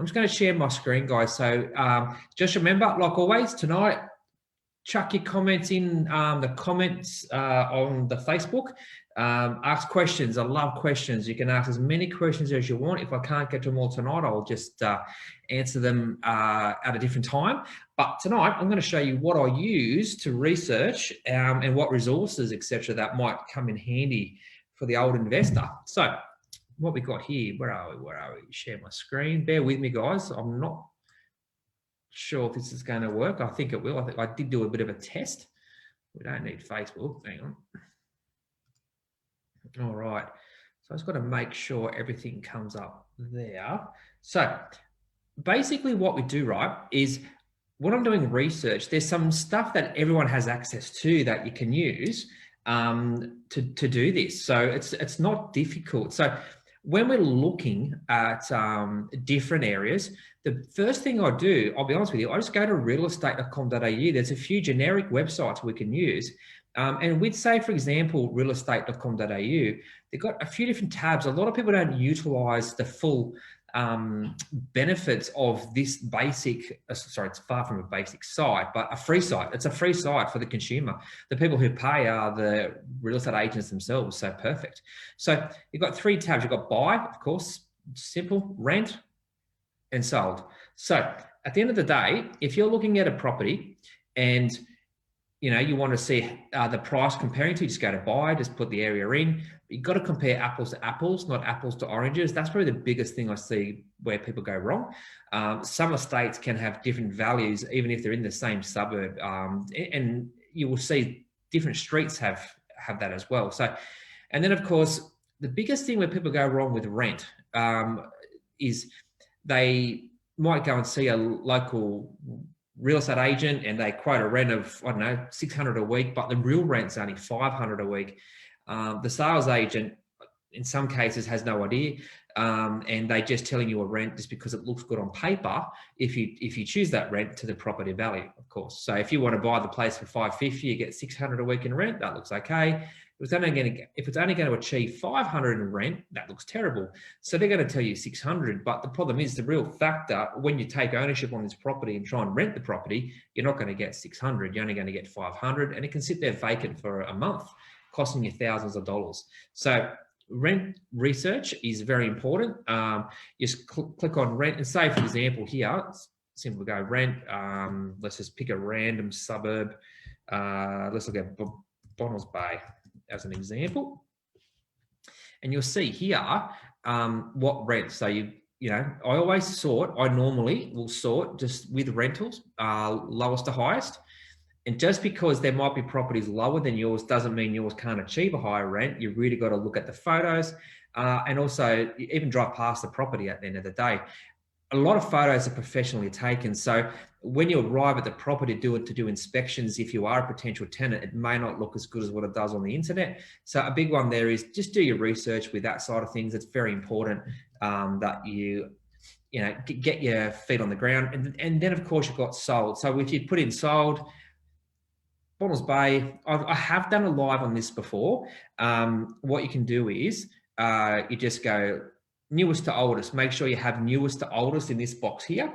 I'm just going to share my screen, guys. So just remember, like always, tonight, chuck your comments in the comments on the Facebook. Ask questions. I love questions. You can ask as many questions as you want. If I can't get to them all tonight, I'll just answer them at a different time. But tonight, I'm going to show you what I use to research and what resources, etc., that might come in handy for the old investor. So what we got here, where are we? Share my screen. Bear with me, guys. I'm not sure if this is going to work. I think it will. I think I did do a bit of a test. We don't need Facebook. Hang on. All right. So I just got to make sure everything comes up there. So basically what we do, right, is when I'm doing research, there's some stuff that everyone has access to that you can use to do this. So it's not difficult. So when we're looking at different areas, the first thing I do, I'll be honest with you, I just go to realestate.com.au. There's a few generic websites we can use. And with, say, for example, realestate.com.au, they've got a few different tabs. A lot of people don't utilize the full benefits of this basic, sorry, it's far from a basic site, but a free site. It's a free site for the consumer. The people who pay are the real estate agents themselves, so perfect. So you've got three tabs. You've got buy, of course, simple, rent, and sold. So at the end of the day, if you're looking at a property and you want to see the price comparing to, just go to buy, just put the area in. You've got to compare apples to apples, not apples to oranges. That's probably the biggest thing I see where people go wrong. Some estates can have different values, even if they're in the same suburb. And you will see different streets have that as well. So, and then of course, the biggest thing where people go wrong with rent is they might go and see a local real estate agent and they quote a rent of, I don't know, $600 a week, but the real rent's only $500 a week. The sales agent, in some cases, has no idea, and they're just telling you a rent just because it looks good on paper. If you choose that rent to the property value, of course. So if you want to buy the place for $550, you get $600 a week in rent. That looks okay. If it's only going to achieve $500 in rent, that looks terrible. So they're going to tell you $600. But the problem is the real factor when you take ownership on this property and try and rent the property, you're not going to get $600. You're only going to get $500, and it can sit there vacant for a month, costing you thousands of dollars. So rent research is very important. Just click on rent and say, for example, here, simply go rent. Let's just pick a random suburb. Let's look at Bonnells Bay as an example. And you'll see here what rent. So I normally will sort just with rentals, lowest to highest. And just because there might be properties lower than yours doesn't mean yours can't achieve a higher rent. You really got to look at the photos and also even drive past the property at the end of the day. A lot of photos are professionally taken. So when you arrive at the property to do inspections, if you are a potential tenant, it may not look as good as what it does on the internet. So a big one there is just do your research with that side of things. It's very important that you get your feet on the ground. And then of course you've got sold. So if you put in sold, Bonnells Bay, I have done a live on this before. What you can do is you just go newest to oldest. Make sure you have newest to oldest in this box here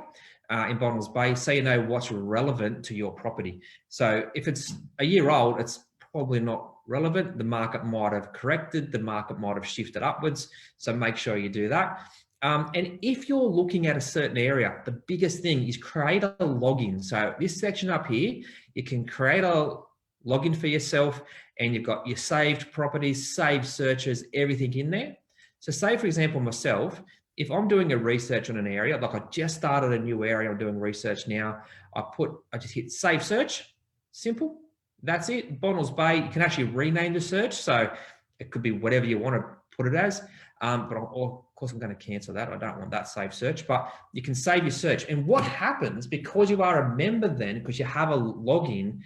in Bonnells Bay, so you know what's relevant to your property. So if it's a year old, it's probably not relevant. The market might have corrected. The market might have shifted upwards. So make sure you do that. And if you're looking at a certain area, the biggest thing is create a login. So this section up here, you can create a login for yourself and you've got your saved properties, saved searches, everything in there. So say, for example, myself, if I'm doing a research on an area, like I just started a new area, I'm doing research now, I just hit save search, simple, that's it. Bonnells Bay, you can actually rename the search. So it could be whatever you want to put it as. But of course, I'm going to cancel that. I don't want that save search, but you can save your search. And what happens, because you are a member then, because you have a login,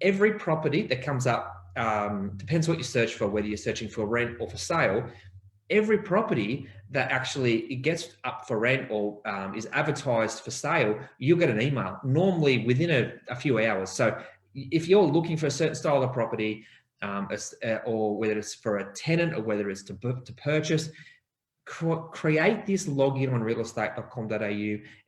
every property that comes up, depends what you search for, whether you're searching for rent or for sale, every property that actually it gets up for rent or is advertised for sale, you'll get an email, normally within a few hours. So if you're looking for a certain style of property, or whether it's for a tenant or whether it's to purchase, create this login on realestate.com.au,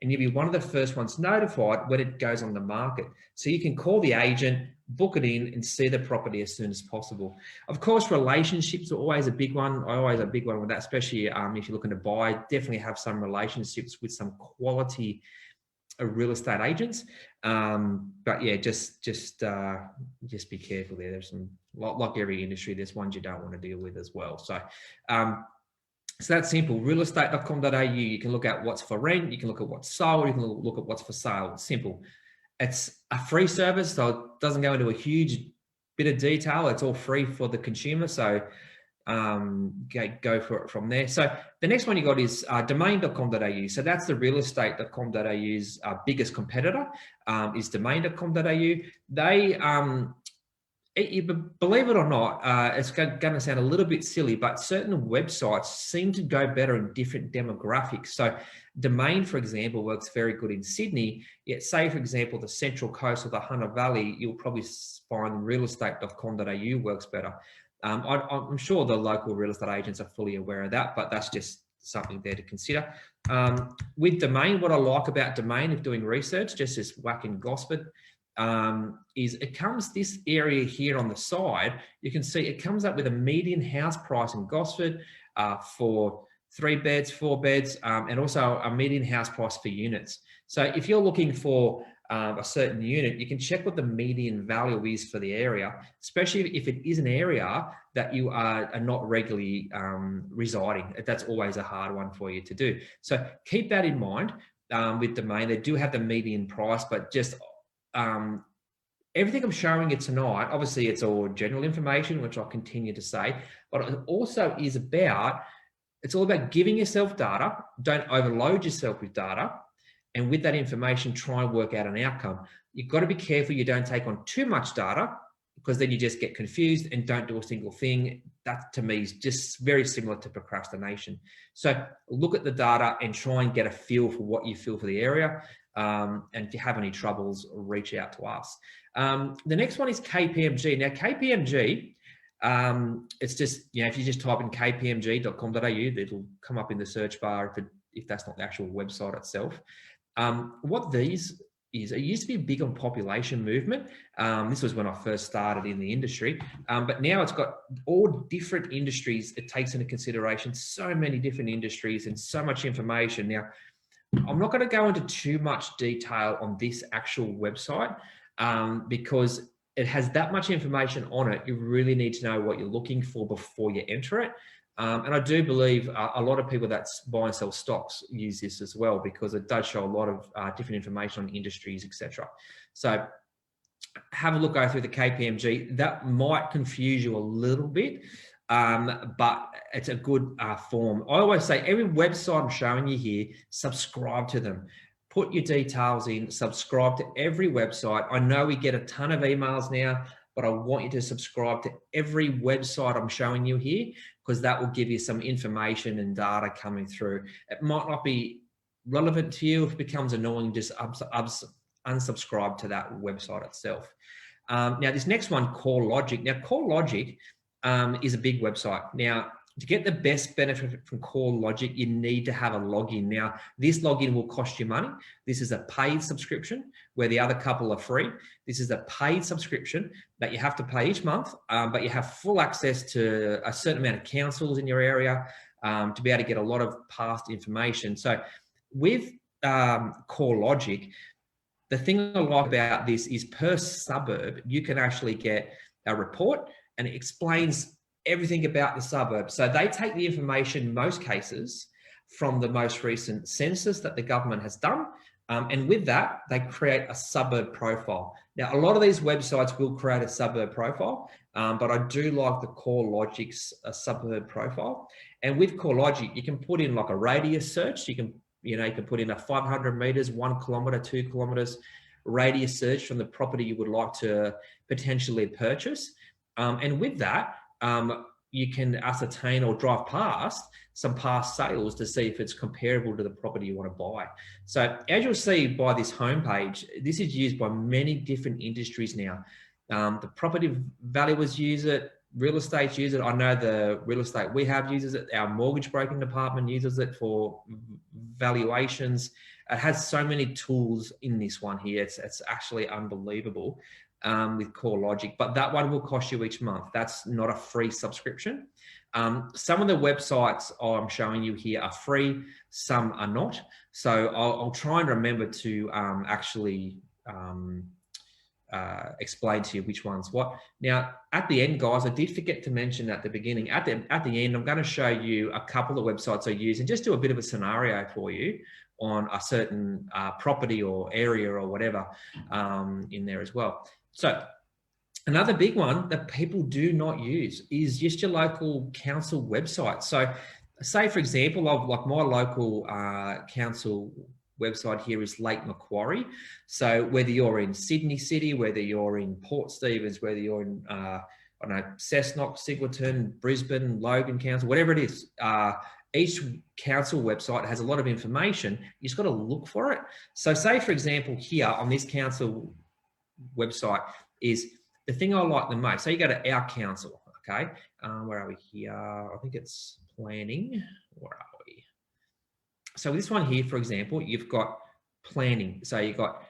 and you'll be one of the first ones notified when it goes on the market. So you can call the agent, book it in, and see the property as soon as possible. Of course, relationships are always a big one. Always a big one with that, especially if you're looking to buy. Definitely have some relationships with some quality real estate agents. But yeah, just be careful there. There's some, like every industry, there's ones you don't want to deal with as well. So so that's simple. Realestate.com.au. You can look at what's for rent. You can look at what's sold. You can look at what's for sale. It's simple. It's a free service, so it doesn't go into a huge bit of detail. It's all free for the consumer. So go for it from there. So the next one you got is domain.com.au. So that's the realestate.com.au's biggest competitor, is domain.com.au. They believe it or not, it's going to sound a little bit silly, but certain websites seem to go better in different demographics. So Domain, for example, works very good in Sydney, yet say, for example, the Central Coast or the Hunter Valley, you'll probably find realestate.com.au works better. I'm sure the local real estate agents are fully aware of that, but that's just something there to consider. With Domain, what I like about Domain, if doing research, just as whack and gossip, is it comes this area here on the side. You can see it comes up with a median house price in Gosford for 3 beds, 4 beds, and also a median house price for units. So if you're looking for a certain unit, you can check what the median value is for the area, especially if it is an area that you are not regularly residing. That's always a hard one for you to do. So keep that in mind with Domain. They do have the median price, but just everything I'm showing you tonight, obviously it's all general information, which I'll continue to say, but it also is about, it's all about giving yourself data. Don't overload yourself with data. And with that information, try and work out an outcome. You've got to be careful you don't take on too much data, because then you just get confused and don't do a single thing. That to me is just very similar to procrastination. So look at the data and try and get a feel for what you feel for the area. And if you have any troubles, reach out to us. The next one is KPMG. Now, KPMG, it's just, if you just type in kpmg.com.au, it'll come up in the search bar if that's not the actual website itself. What these is, it used to be big on population movement. This was when I first started in the industry, but now it's got all different industries. It takes into consideration so many different industries and so much information. Now, I'm not going to go into too much detail on this actual website because it has that much information on it. You really need to know what you're looking for before you enter it. And I do believe a lot of people that buy and sell stocks use this as well, because it does show a lot of different information on industries, etc. So have a look, go through the KPMG. That might confuse you a little bit, but it's a good form. I always say every website I'm showing you here, subscribe to them. Put your details in, subscribe to every website. I know we get a ton of emails now, but I want you to subscribe to every website I'm showing you here, because that will give you some information and data coming through. It might not be relevant to you. If it becomes annoying, just unsubscribe to that website itself. Now, this next one, CoreLogic. Now, CoreLogic is a big website. Now, to get the best benefit from CoreLogic, you need to have a login. Now, this login will cost you money. This is a paid subscription, where the other couple are free. This is a paid subscription that you have to pay each month, but you have full access to a certain amount of councils in your area to be able to get a lot of past information. So with CoreLogic, the thing I like about this is per suburb, you can actually get a report, and it explains everything about the suburb. So they take the information, in most cases, from the most recent census that the government has done. And with that, they create a suburb profile. Now, a lot of these websites will create a suburb profile, but I do like the CoreLogic's suburb profile. And with CoreLogic, you can put in like a radius search. You can put in a 500 meters, 1 kilometer, 2 kilometers radius search from the property you would like to potentially purchase. And with that, you can ascertain or drive past some past sales to see if it's comparable to the property you want to buy. So as you'll see by this homepage, this is used by many different industries now. The property valuers use it, real estate use it. I know the real estate we have uses it. Our mortgage broking department uses it for valuations. It has so many tools in this one here. It's actually unbelievable with CoreLogic, but that one will cost you each month. That's not a free subscription. Some of the websites I'm showing you here are free, some are not. So I'll try and remember to actually explain to you which one's what. Now, at the end, guys, I did forget to mention at the beginning, at the end, I'm going to show you a couple of websites I use and just do a bit of a scenario for you on a certain property or area or whatever in there as well. So another big one that people do not use is just your local council website. So say, for example, like my local council website here is Lake Macquarie. So whether you're in Sydney City, whether you're in Port Stephens, whether you're in, I don't know, Cessnock, Sigleton, Brisbane, Logan Council, whatever it is, each council website has a lot of information. You just got to look for it. So say, for example, here on this council website is the thing I like the most. So you go to our council, okay? Where are we here? I think it's planning. Where are we? So this one here, for example, you've got planning. So you've got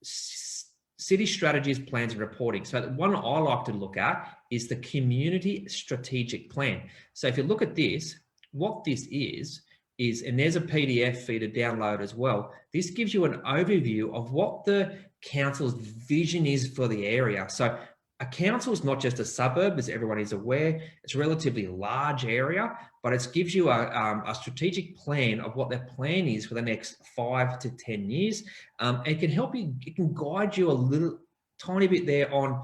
city strategies, plans, and reporting. So the one I like to look at is the community strategic plan. So if you look at this, what this is, and there's a PDF for you to download as well. This gives you an overview of what the council's vision is for the area. So a council is not just a suburb, as everyone is aware. It's a relatively large area, but it gives you a strategic plan of what their plan is for the next 5 to 10 years. It can help you, it can guide you a little tiny bit there on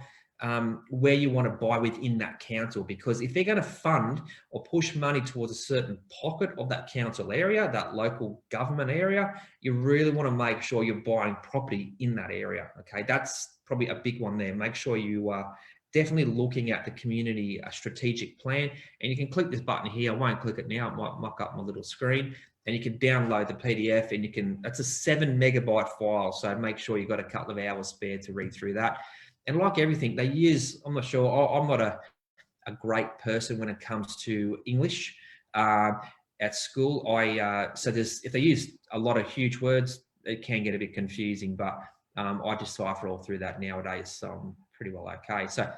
where you want to buy within that council, because if they're going to fund or push money towards a certain pocket of that council area, that local government area, you really want to make sure you're buying property in that area. Okay, that's probably a big one there. Make sure you are definitely looking at the community strategic plan, and you can click this button here. I won't click it now, it might muck up my little screen, and you can download the PDF, and you can, that's a 7 megabyte file. So make sure you've got a couple of hours spare to read through that. And like everything they use, I'm not sure, I'm not a great person when it comes to English at school. So if they use a lot of huge words, it can get a bit confusing, but I decipher all through that nowadays, so I'm pretty well okay. So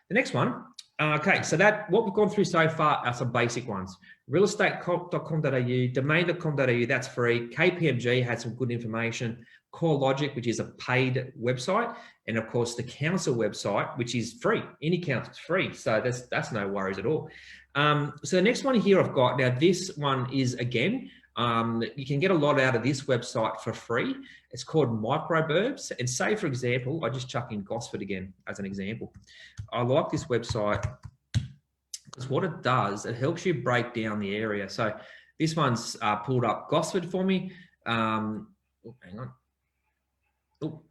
the next one, okay, so that what we've gone through so far are some basic ones. Realestate.com.au, domain.com.au, that's free. KPMG had some good information. CoreLogic, which is a paid website, and of course the council website, which is free. Any council is free, so that's no worries at all. So the next one here I've got, now this one is again, you can get a lot out of this website for free. It's called Microburbs. And say, for example, I just chuck in Gosford again as an example. I like this website because what it does, it helps you break down the area. So this one's pulled up Gosford for me. Oh, hang on. Oh,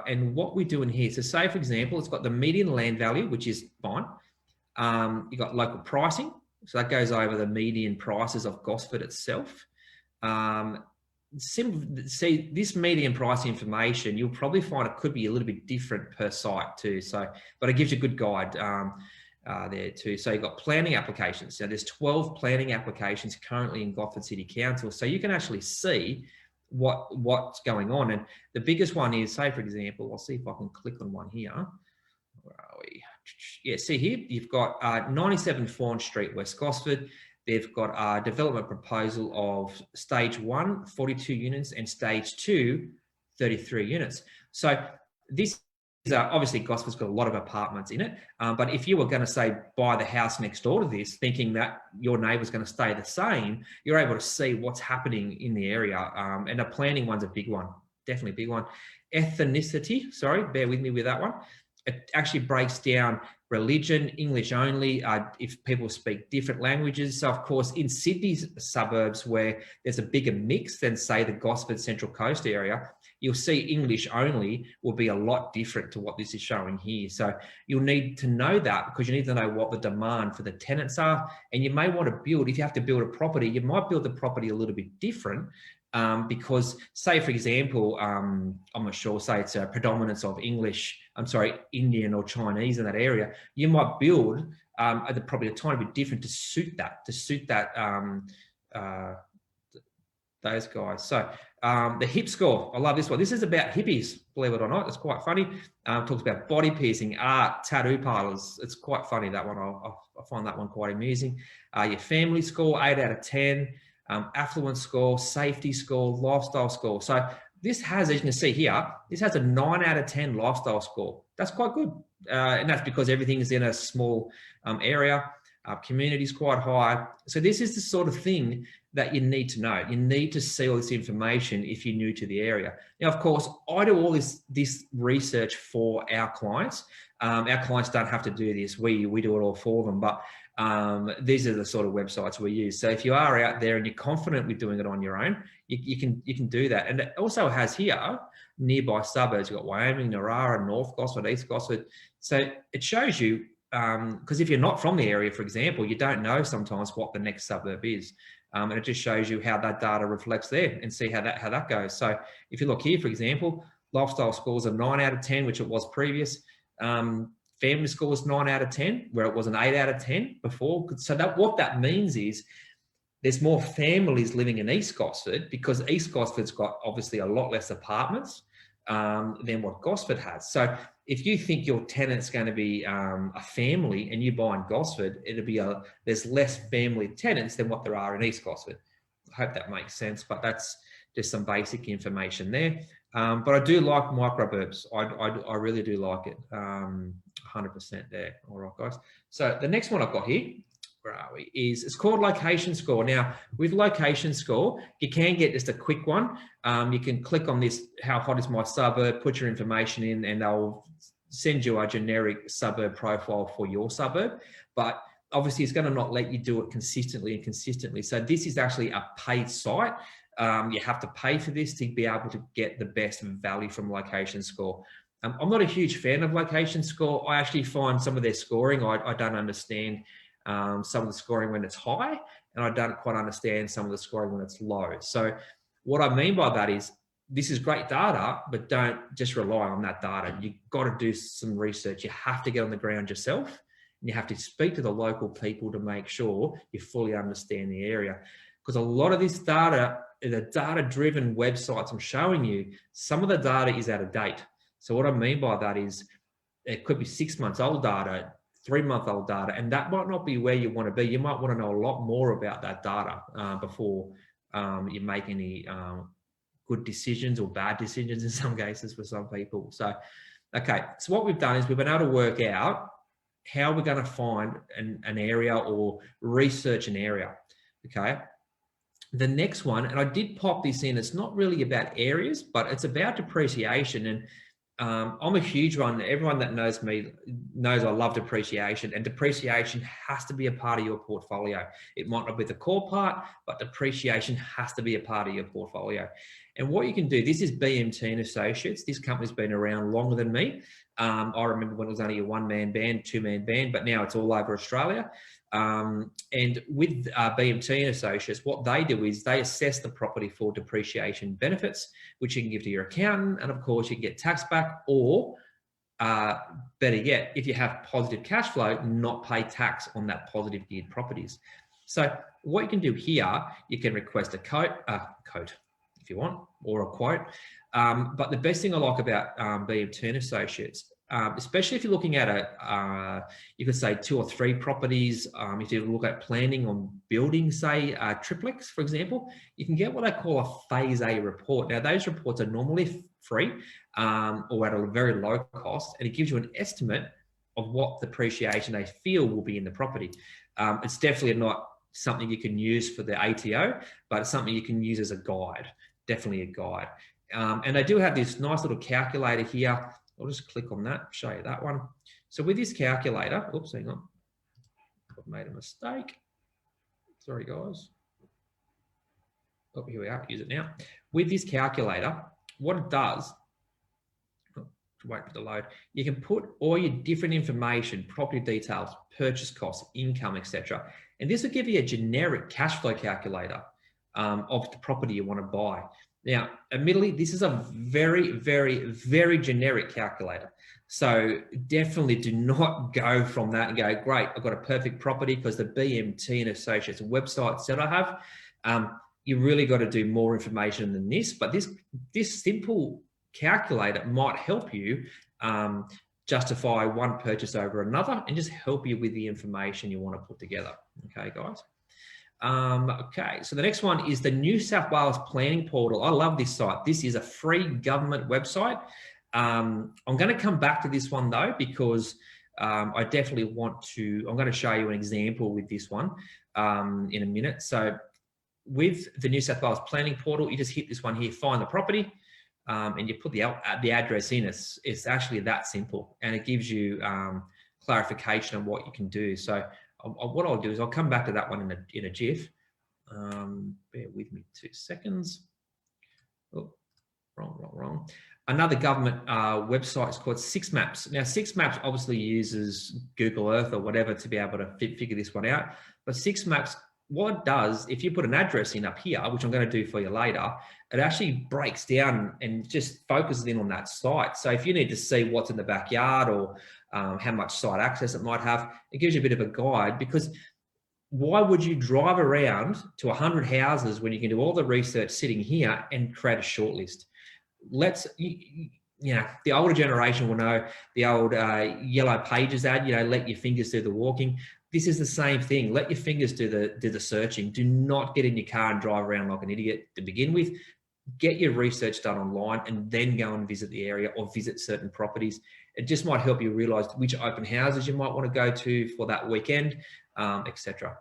and what we're doing here, so say, for example, it's got the median land value, which is fine. You've got local pricing. So that goes over the median prices of Gosford itself. See, this median price information, you'll probably find it could be a little bit different per site too. So, but it gives you a good guide there too. So you've got planning applications. So there's 12 planning applications currently in Gosford City Council. So you can actually see what's going on. And the biggest one is, say, for example, I'll see if I can click on one here. Where are we? Yeah, see here, you've got 97 Fawn Street, West Gosford. They've got a development proposal of stage 1, 42 units, and stage 2, 33 units. So this is obviously Gosford's got a lot of apartments in it. But if you were going to say buy the house next door to this, thinking that your neighbour's going to stay the same, you're able to see what's happening in the area. And the planning one's a big one, definitely a big one. Ethnicity, sorry, bear with me with that one. It actually breaks down religion, English only, if people speak different languages. So of course, in Sydney's suburbs where there's a bigger mix than say the Gosford Central Coast area, you'll see English only will be a lot different to what this is showing here. So you'll need to know that, because you need to know what the demand for the tenants are. And you may want to build, if you have to build a property, you might build the property a little bit different. Because say, for example, I'm not sure, say it's a predominance of Indian or Chinese in that area, you might build are probably a tiny bit different to suit that, those guys. So the hip score, I love this one. This is about hippies, believe it or not. It's quite funny. Talks about body piercing, art, tattoo parlors. It's quite funny, that one. I find that one quite amusing. Your family score, 8 out of 10. Affluent score, safety score, lifestyle score. So this has, as you can see here, this has a 9 out of 10 lifestyle score. That's quite good. And that's because everything is in a small area. Community is quite high. So this is the sort of thing that you need to know. You need to see all this information if you're new to the area. Now, of course, I do all this research for our clients. Our clients don't have to do this. We do it all for them. But these are the sort of websites we use. So if you are out there and you're confident with doing it on your own, you can do that. And it also has here nearby suburbs. You've got Wyoming, Narara, North Gosford, East Gosford. So it shows you, because if you're not from the area, for example, you don't know sometimes what the next suburb is. And it just shows you how that data reflects there and see how that goes. So if you look here, for example, lifestyle scores are 9 out of 10, which it was previous. Family scores 9 out of 10, where it was an 8 out of 10 before. So what that means is there's more families living in East Gosford, because East Gosford's got obviously a lot less apartments than what Gosford has. So if you think your tenant's going to be a family and you buy in Gosford, there's less family tenants than what there are in East Gosford. I hope that makes sense, but that's just some basic information there. But I do like microburbs. I really do like it. 100% there. All right, guys. So the next one I've got here, where are we, it's called location score. Now, with location score, you can get just a quick one. You can click on this, how hot is my suburb, put your information in, and they'll send you a generic suburb profile for your suburb. But obviously, it's going to not let you do it consistently. So this is actually a paid site. You have to pay for this to be able to get the best value from location score. I'm not a huge fan of location score. I actually find some of their scoring, I don't understand some of the scoring when it's high, and I don't quite understand some of the scoring when it's low. So what I mean by that is, this is great data, but don't just rely on that data. You've got to do some research. You have to get on the ground yourself, and you have to speak to the local people to make sure you fully understand the area. Because a lot of this data, the data-driven websites I'm showing you, some of the data is out of date. So what I mean by that is, it could be 6 months old data, 3-month-old data, and that might not be where you want to be. You might want to know a lot more about that data before you make any good decisions, or bad decisions in some cases for some people. So, okay, so what we've done is we've been able to work out how we're going to find an area or research an area, okay? The next one, and I did pop this in, it's not really about areas, but it's about depreciation. And I'm a huge one. Everyone that knows me knows I love depreciation, and depreciation has to be a part of your portfolio. It might not be the core part, but depreciation has to be a part of your portfolio. And what you can do, this is BMT and Associates. This company's been around longer than me. I remember when it was only a 1-man band, 2-man band, but now it's all over Australia. And with BMT and Associates, what they do is they assess the property for depreciation benefits, which you can give to your accountant, and of course you can get tax back, or better yet, if you have positive cash flow, not pay tax on that positive geared properties. So what you can do here, you can request a quote if you want, or a quote. But the best thing I like about BMT and Associates, especially if you're looking at you could say 2 or 3 properties. If you look at planning on building, say, triplex, for example, you can get what I call a Phase A report. Now, those reports are normally free or at a very low cost, and it gives you an estimate of what depreciation they feel will be in the property. It's definitely not something you can use for the ATO, but it's something you can use as a guide, definitely a guide. And they do have this nice little calculator here. I'll just click on that, show you that one. So with this calculator, oops, hang on, I've made a mistake. Sorry, guys. Oh, here we are, use it now. With this calculator, what it does, wait for the load, you can put all your different information, property details, purchase costs, income, etc. And this will give you a generic cash flow calculator of the property you want to buy. Now, admittedly, this is a very, very, very generic calculator. So definitely do not go from that and go, great, I've got a perfect property because the BMT and Associates website said I have. You really got to do more information than this, but this simple calculator might help you justify one purchase over another and just help you with the information you want to put together. Okay, guys. Okay, so the next one is the New South Wales Planning Portal. I love this site. This is a free government website. I'm going to come back to this one though, because I definitely want to, I'm going to show you an example with this one in a minute. So with the New South Wales Planning Portal, you just hit this one here, find the property, and you put the address in. It's actually that simple, and it gives you clarification on what you can do. So what I'll do is I'll come back to that one in a jiff. Bear with me 2 seconds. Oh, wrong. Another government website is called Six Maps. Now, Six Maps obviously uses Google Earth or whatever to be able to figure this one out. But Six Maps, what it does, if you put an address in up here, which I'm going to do for you later, it actually breaks down and just focuses in on that site. So if you need to see what's in the backyard or how much site access it might have, it gives you a bit of a guide, because why would you drive around to 100 houses when you can do all the research sitting here and create a shortlist? The older generation will know the old yellow pages ad, let your fingers do the walking. This is the same thing. Let your fingers do the searching. Do not get in your car and drive around like an idiot to begin with. Get your research done online and then go and visit the area or visit certain properties. It just might help you realize which open houses you might want to go to for that weekend, etc.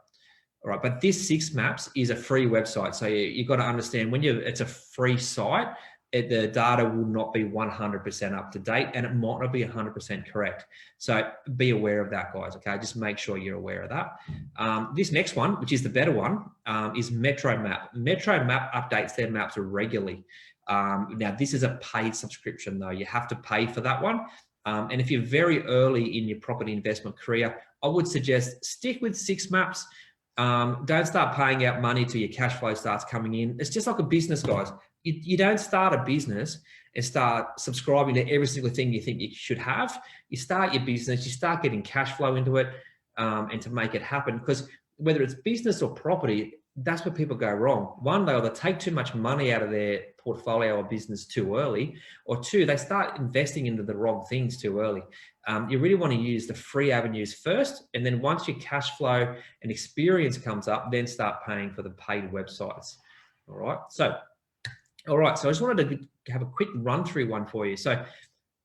All right, but this Six Maps is a free website. So you've got to understand it's a free site, the data will not be 100% up to date, and it might not be 100% correct. So be aware of that, guys. Okay, just make sure you're aware of that. This next one, which is the better one, is Metro Map. Metro Map updates their maps regularly. Now, this is a paid subscription though. You have to pay for that one. And if you're very early in your property investment career, I would suggest stick with Six Maps. Don't start paying out money till your cash flow starts coming in. It's just like a business, guys. You don't start a business and start subscribing to every single thing you think you should have. You start your business, you start getting cash flow into it, and to make it happen. Because whether it's business or property, that's where people go wrong. One, they either take too much money out of their portfolio or business too early, or two, they start investing into the wrong things too early. You really want to use the free avenues first, and then once your cash flow and experience comes up, then start paying for the paid websites. All right. So I just wanted to have a quick run through one for you. So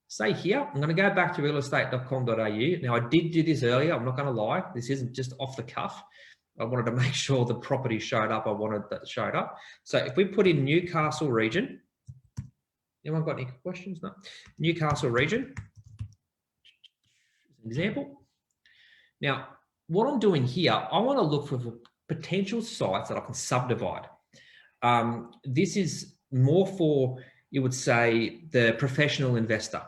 say here, I'm going to go back to realestate.com.au. Now, I did do this earlier. I'm not going to lie. This isn't just off the cuff. I wanted to make sure the property showed up. I wanted that showed up. So if we put in Newcastle region, anyone got any questions? No. Newcastle region, example. Now, what I'm doing here, I want to look for potential sites that I can subdivide. This is more for, you would say, the professional investor,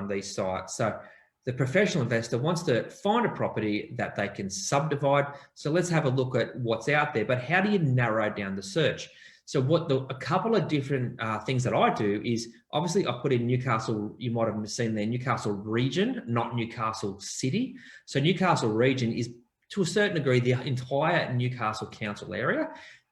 these sites. So the professional investor wants to find a property that they can subdivide. So let's have a look at what's out there. But how do you narrow down the search? So a couple of different things that I do is, obviously I put in Newcastle, you might have seen there, Newcastle region, not Newcastle city. So Newcastle region is, to a certain degree, the entire Newcastle council area.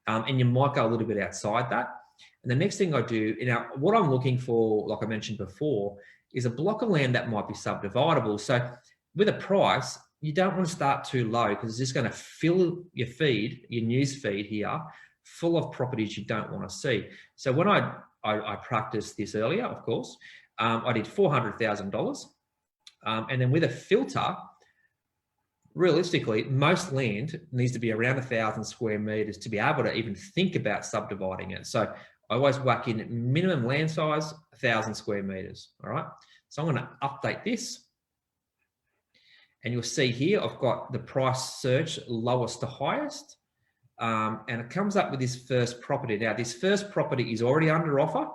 And you might go a little bit outside that. And the next thing I do, what I'm looking for, like I mentioned before, is a block of land that might be subdividable. So with a price, you don't want to start too low, because it's just going to fill your feed, your news feed here, full of properties you don't want to see. So when I practiced this earlier, of course, I did $400,000. And then with a filter, realistically, most land needs to be around 1,000 square meters to be able to even think about subdividing it. So I always whack in minimum land size, 1,000 square meters. All right. So I'm going to update this. And you'll see here, I've got the price search lowest to highest. And it comes up with this first property. Now, this first property is already under offer,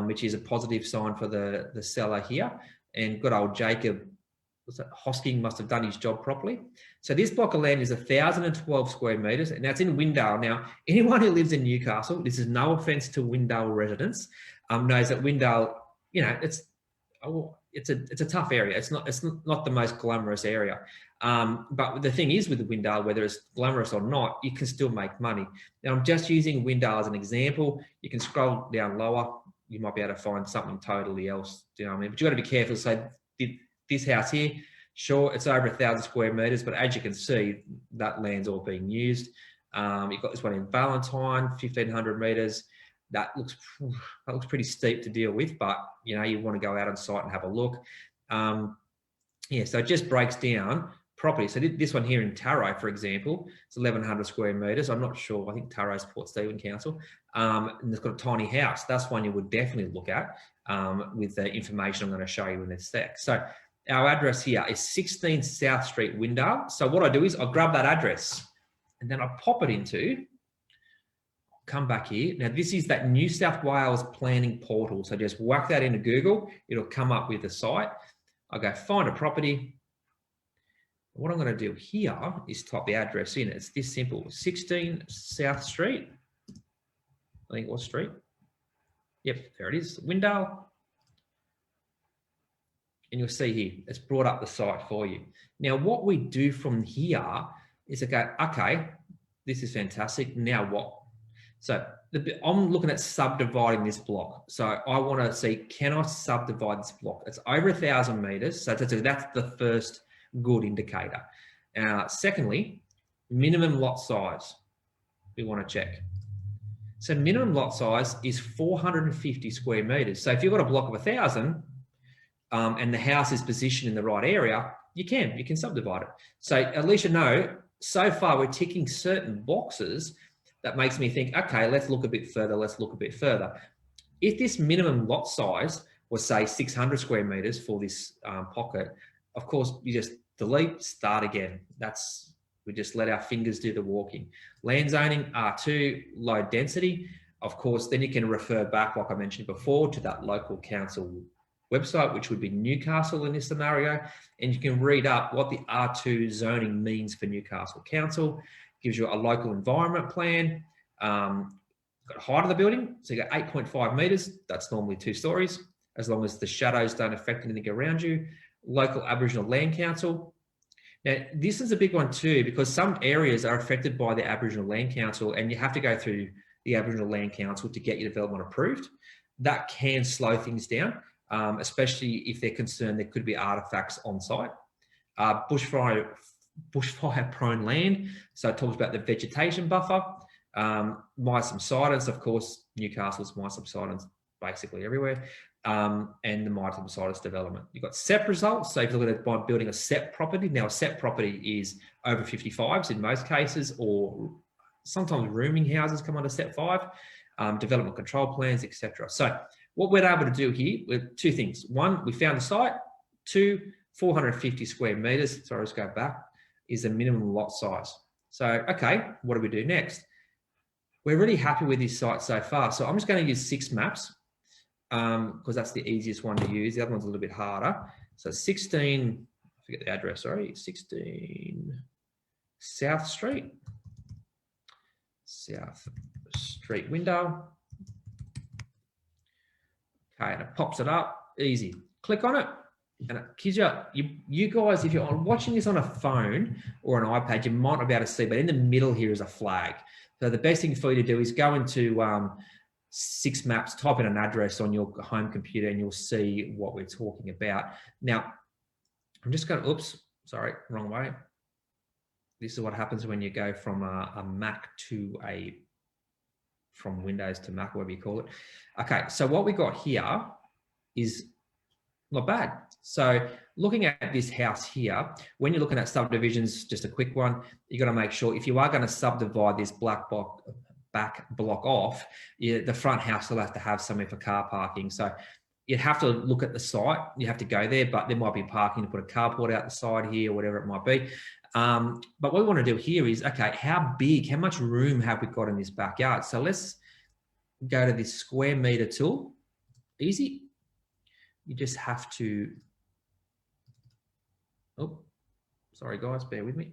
which is a positive sign for the seller here. And good old Jacob Hosking must have done his job properly. So this block of land is 1,012 square meters, and that's in Windale. Now, anyone who lives in Newcastle, this is no offense to Windale residents, knows that Windale, you know, it's a tough area. It's not the most glamorous area. But the thing is with the Windale, whether it's glamorous or not, you can still make money. Now, I'm just using Windale as an example. You can scroll down lower. You might be able to find something totally else. Do you know what I mean? But you've got to be careful. So this house here, sure, it's over 1,000 square meters, but as you can see, that land's all being used. You've got this one in Valentine, 1,500 meters. That looks pretty steep to deal with, but you know, you want to go out on site and have a look. Yeah, so it just breaks down property. So this one here in Tarot, for example, it's 1,100 square meters. I'm not sure. I think Taro's Port Stephen Council, and it's got a tiny house. That's one you would definitely look at with the information I'm going to show you in a sec. So our address here is 16 South Street, Windale. So what I do is I grab that address and then I pop it into. Come back here. Now, this is that New South Wales planning portal. So just whack that into Google. It'll come up with the site. I go find a property. What I'm going to do here is type the address in. It's this simple, 16 South Street. I think what street? Yep, there it is, Windale. And you'll see here, it's brought up the site for you. Now, what we do from here is to go, okay, this is fantastic. Now what? So I'm looking at subdividing this block. So I want to see, can I subdivide this block? It's over 1,000 meters. So that's the first good indicator. Secondly, minimum lot size. We want to check. So minimum lot size is 450 square meters. So if you've got a block of 1,000 and the house is positioned in the right area, you can subdivide it. So at least you know, so far we're ticking certain boxes. That makes me think, okay, let's look a bit further. Let's look a bit further. If this minimum lot size was, say, 600 square meters for this pocket, of course, you just delete, start again. We just let our fingers do the walking. Land zoning, R2, low density. Of course, then you can refer back, like I mentioned before, to that local council website, which would be Newcastle in this scenario. And you can read up what the R2 zoning means for Newcastle Council. Gives you a local environment plan. Got height of the building, so you got 8.5 meters. That's normally 2 stories, as long as the shadows don't affect anything around you. Local Aboriginal Land Council. Now, this is a big one too, because some areas are affected by the Aboriginal Land Council, and you have to go through the Aboriginal Land Council to get your development approved. That can slow things down, especially if they're concerned there could be artifacts on site. Bushfire prone land, so it talks about the vegetation buffer. My subsidence, of course, Newcastle's my subsidence basically everywhere, and the my subsidence development. You've got SEP results, so if you look at it by building a SEP property, now a SEP property is over 55s in most cases, or sometimes rooming houses come under SEP 5, development control plans, etc. So what we're able to do here with 2 things. 1, we found the site. 2, 450 square meters, sorry, let's go back, is the minimum lot size. So, okay, what do we do next? We're really happy with this site so far. So I'm just going to use 6 maps because that's the easiest one to use. The other one's a little bit harder. So 16, I forget the address, sorry, 16 South Street. South Street window. Okay, and it pops it up, easy. Click on it. And it gives you guys, if you're watching this on a phone or an iPad, you might not be able to see, but in the middle here is a flag. So the best thing for you to do is go into 6 maps, type in an address on your home computer, and you'll see what we're talking about. Now, I'm just going to, oops, sorry, wrong way. This is what happens when you go from a Mac to from Windows to Mac, whatever you call it. Okay, so what we got here is not bad. So looking at this house here, when you're looking at subdivisions, just a quick one, you got to make sure if you are going to subdivide this back block off, the front house will have to have somewhere for car parking. So you'd have to look at the site, you have to go there, but there might be parking to put a carport out the side here, or whatever it might be. But what we want to do here is, okay, how much room have we got in this backyard? So let's go to this square meter tool. Easy. You just have to Oh, sorry guys, bear with me.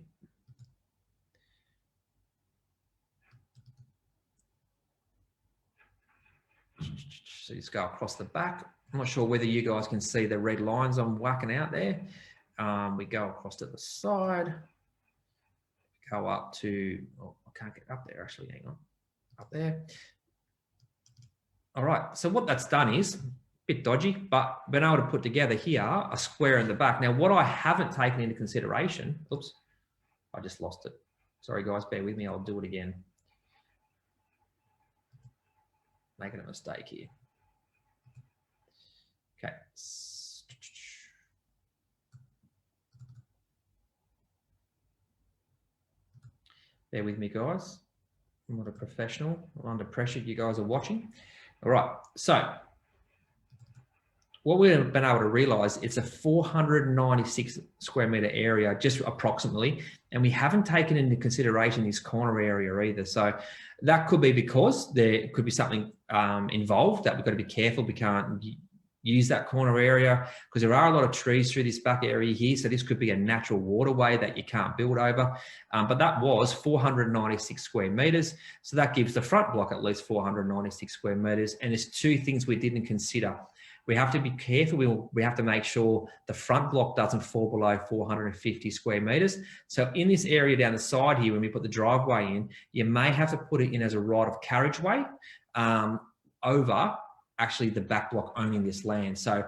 So just go across the back. I'm not sure whether you guys can see the red lines I'm whacking out there. We go across to the side, go up to, oh, I can't get up there actually, hang on, up there. All right, so what that's done is, a bit dodgy, but been able to put together here a square in the back. Now, what I haven't taken into consideration, oops, I just lost it. Sorry guys, bear with me, I'll do it again. Making a mistake here. Okay. Bear with me, guys. I'm not a professional. I'm under pressure. You guys are watching. All right. So what we've been able to realize, it's a 496 square meter area, just approximately. And we haven't taken into consideration this corner area either. So that could be because there could be something involved that we've got to be careful. We can't use that corner area because there are a lot of trees through this back area here. So this could be a natural waterway that you can't build over. But that was 496 square meters. So that gives the front block at least 496 square meters. And there's two things we didn't consider. We have to be careful. We have to make sure the front block doesn't fall below 450 square meters. So in this area down the side here, when we put the driveway in, you may have to put it in as a right of carriageway over actually the back block owning this land. So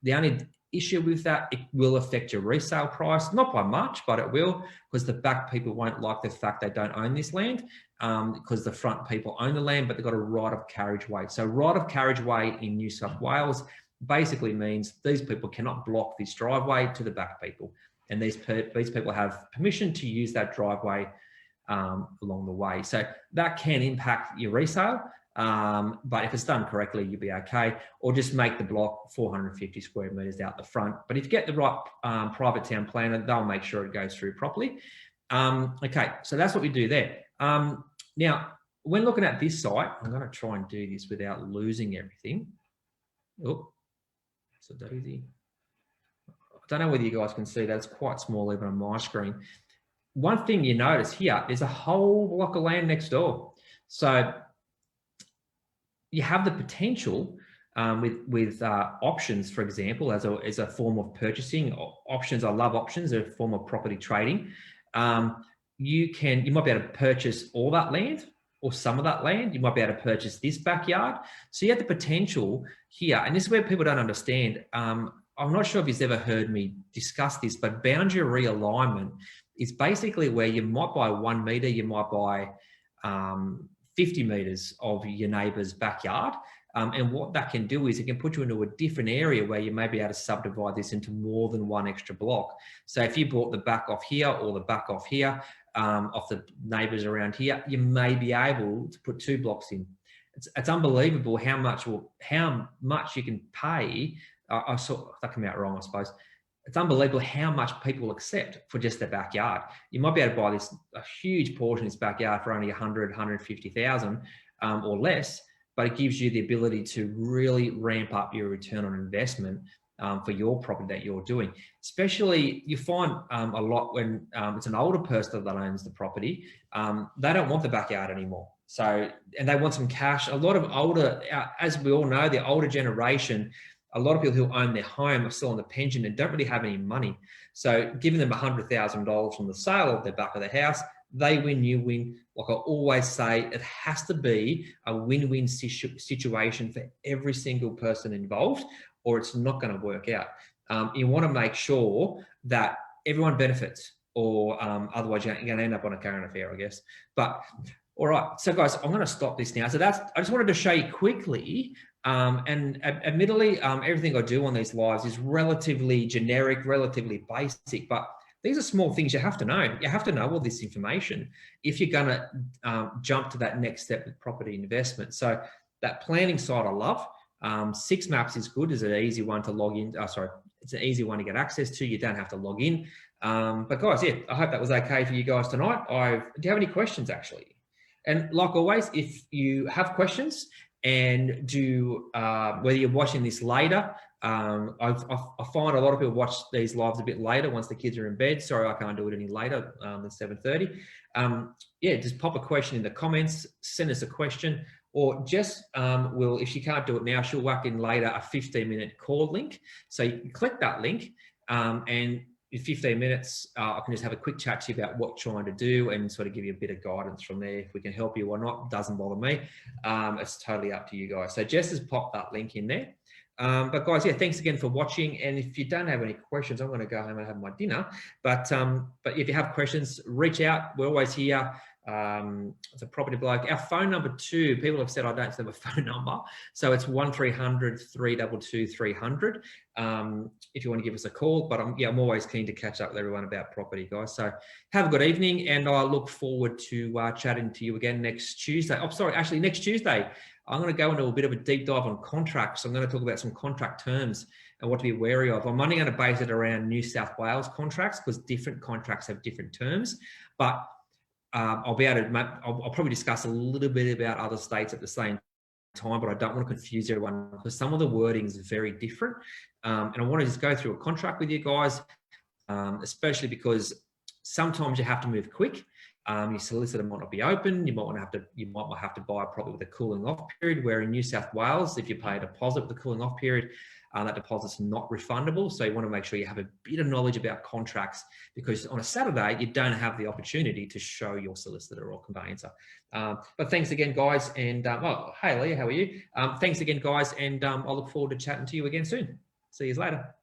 the only issue with that, it will affect your resale price, not by much, but it will, because the back people won't like the fact they don't own this land, because the front people own the land, but they've got a right of carriageway. So right of carriageway in New South Wales basically means these people cannot block this driveway to the back people. And these people have permission to use that driveway along the way. So that can impact your resale. But if it's done correctly, you'll be okay, or just make the block 450 square meters out the front. But if you get the right private town planner, they'll make sure it goes through properly. Okay, so that's what we do there. Now, when looking at this site, I'm going to try and do this without losing everything. Oh, it's a daisy. I don't know whether you guys can see that. It's quite small even on my screen. One thing you notice here, there's a whole block of land next door. So you have the potential with options, for example, as a form of purchasing. Options, I love options, they're a form of property trading. You might be able to purchase all that land or some of that land. You might be able to purchase this backyard. So you have the potential here, and this is where people don't understand. I'm not sure if you've ever heard me discuss this, but boundary realignment is basically where you might buy 1 meter, you might buy 50 meters of your neighbor's backyard. And what that can do is it can put you into a different area where you may be able to subdivide this into more than one extra block. So if you bought the back off here or the back off here, off the neighbors around here, you may be able to put 2 blocks in. It's unbelievable how much you can pay. I saw that come out wrong, I suppose. It's unbelievable how much people accept for just their backyard. You might be able to buy a huge portion of this backyard for only 100, 150,000 or less, but it gives you the ability to really ramp up your return on investment for your property that you're doing. Especially, you find a lot when it's an older person that owns the property, they don't want the backyard anymore. So, and they want some cash. A lot of older, as we all know, the older generation, a lot of people who own their home are still on the pension and don't really have any money. So giving them $100,000 from the sale of their back of the house, they win, you win. Like I always say, it has to be a win-win situation for every single person involved, or it's not going to work out. You want to make sure that everyone benefits, or otherwise you're going to end up on a current affair, I guess. But all right, so guys, I'm going to stop this now. So I just wanted to show you quickly. And admittedly, everything I do on these lives is relatively generic, relatively basic, but these are small things you have to know. You have to know all this information if you're going to jump to that next step with property investment. So that planning side I love. 6 Maps is good. It's an easy one to log in. It's an easy one to get access to. You don't have to log in. But guys, yeah, I hope that was okay for you guys tonight. Do you have any questions actually? And like always, if you have questions, and do, whether you're watching this later, I find a lot of people watch these lives a bit later once the kids are in bed. Sorry, I can't do it any later than 7:30. Yeah, just pop a question in the comments, send us a question, or Jess will, if she can't do it now, she'll whack in later a 15-minute call link. So you can click that link, and in 15 minutes, I can just have a quick chat to you about what you're trying to do and sort of give you a bit of guidance from there. If we can help you or not, doesn't bother me. It's totally up to you guys. So Jess has popped that link in there. But guys, yeah, thanks again for watching. And if you don't have any questions, I'm going to go home and have my dinner. But if you have questions, reach out. We're always here. It's a property bloke. Our phone number too, people have said I don't have a phone number. So it's 1300 322 300. If you want to give us a call, but I'm always keen to catch up with everyone about property, guys. So have a good evening, and I look forward to chatting to you again next Tuesday. Oh, sorry, actually next Tuesday, I'm going to go into a bit of a deep dive on contracts. I'm going to talk about some contract terms and what to be wary of. I'm only going to base it around New South Wales contracts because different contracts have different terms, but I'll be able to, I'll probably discuss a little bit about other states at the same time, but I don't want to confuse everyone because some of the wording is very different. And I want to just go through a contract with you guys, especially because sometimes you have to move quick. Your solicitor might not be open. You might have to buy a property with a cooling off period, where in New South Wales, if you pay a deposit with a cooling off period, that deposit's not refundable. So you want to make sure you have a bit of knowledge about contracts, because on a Saturday, you don't have the opportunity to show your solicitor or conveyancer. But thanks again, guys. And well, hey, Leah, how are you? Thanks again, guys. And I look forward to chatting to you again soon. See you later.